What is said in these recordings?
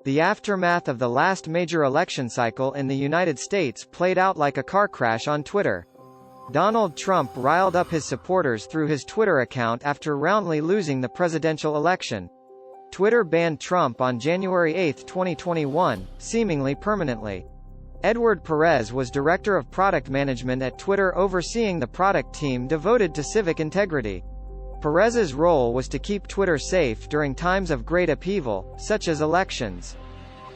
The aftermath of the last major election cycle in the United States played out like a car crash on Twitter. Donald Trump riled up his supporters through his Twitter account after roundly losing the presidential election. Twitter banned Trump on January 8, 2021, seemingly permanently. Edward Perez was director of product management at Twitter, overseeing the product team devoted to civic integrity. Perez's role was to keep Twitter safe during times of great upheaval, such as elections.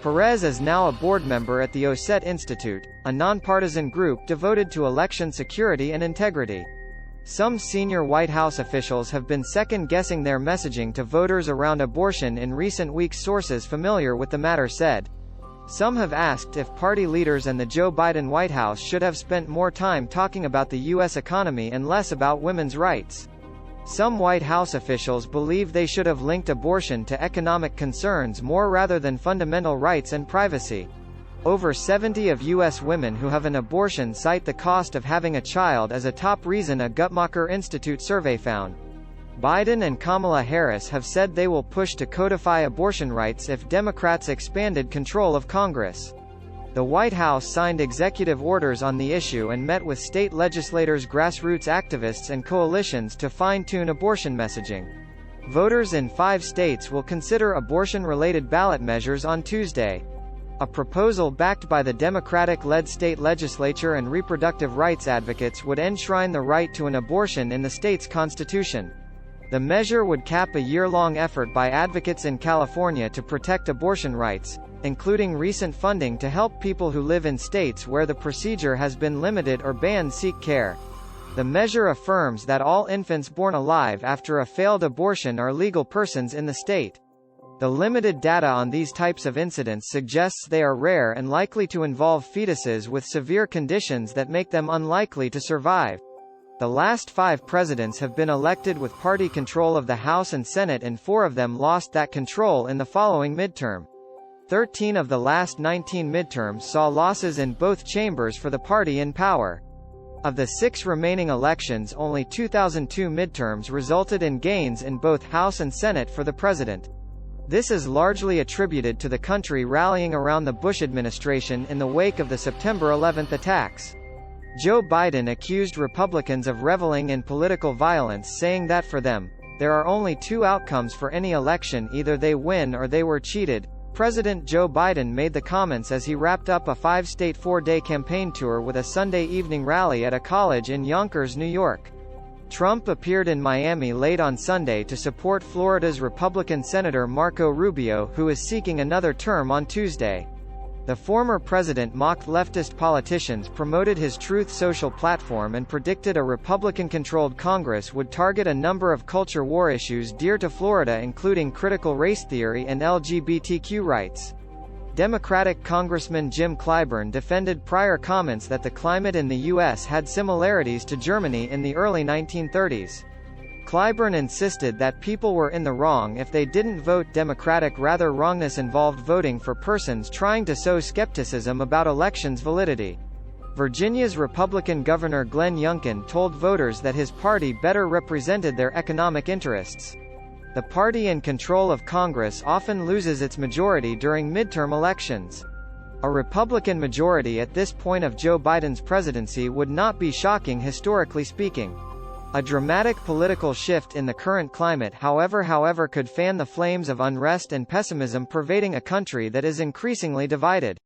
Perez is now a board member at the Osset Institute, a nonpartisan group devoted to election security and integrity. Some senior White House officials have been second-guessing their messaging to voters around abortion in recent weeks, sources familiar with the matter said. Some have asked if party leaders and the Joe Biden White House should have spent more time talking about the U.S. economy and less about women's rights. Some White House officials believe they should have linked abortion to economic concerns more rather than fundamental rights and privacy. Over 70 of U.S. women who have an abortion cite the cost of having a child as a top reason, a Guttmacher Institute survey found. Biden and Kamala Harris have said they will push to codify abortion rights if Democrats expanded control of Congress. The White House signed executive orders on the issue and met with state legislators, grassroots activists and coalitions to fine-tune abortion messaging. Voters in 5 states will consider abortion-related ballot measures on Tuesday. A proposal backed by the Democratic-led state legislature and reproductive rights advocates would enshrine the right to an abortion in the state's constitution. The measure would cap a year-long effort by advocates in California to protect abortion rights, including recent funding to help people who live in states where the procedure has been limited or banned seek care. The measure affirms that all infants born alive after a failed abortion are legal persons in the state. The limited data on these types of incidents suggests they are rare and likely to involve fetuses with severe conditions that make them unlikely to survive. The last 5 presidents have been elected with party control of the House and Senate, and 4 of them lost that control in the following midterm. 13 of the last 19 midterms saw losses in both chambers for the party in power. Of the 6 remaining elections, only 2002 midterms resulted in gains in both House and Senate for the president. This is largely attributed to the country rallying around the Bush administration in the wake of the September 11 attacks. Joe Biden accused Republicans of reveling in political violence, saying that for them, there are only 2 outcomes for any election: either they win or they were cheated. President Joe Biden made the comments as he wrapped up a 5-state 4-day campaign tour with a Sunday evening rally at a college in Yonkers, New York. Trump appeared in Miami late on Sunday to support Florida's Republican Senator Marco Rubio, who is seeking another term on Tuesday. The former president mocked leftist politicians, promoted his Truth Social platform, and predicted a Republican-controlled Congress would target a number of culture war issues dear to Florida, including critical race theory and LGBTQ rights. Democratic Congressman Jim Clyburn defended prior comments that the climate in the U.S. had similarities to Germany in the early 1930s. Clyburn insisted that people were in the wrong if they didn't vote Democratic. Rather, wrongness involved voting for persons trying to sow skepticism about elections' validity. Virginia's Republican Governor Glenn Youngkin told voters that his party better represented their economic interests. The party in control of Congress often loses its majority during midterm elections. A Republican majority at this point of Joe Biden's presidency would not be shocking, historically speaking. A dramatic political shift in the current climate, however, could fan the flames of unrest and pessimism pervading a country that is increasingly divided.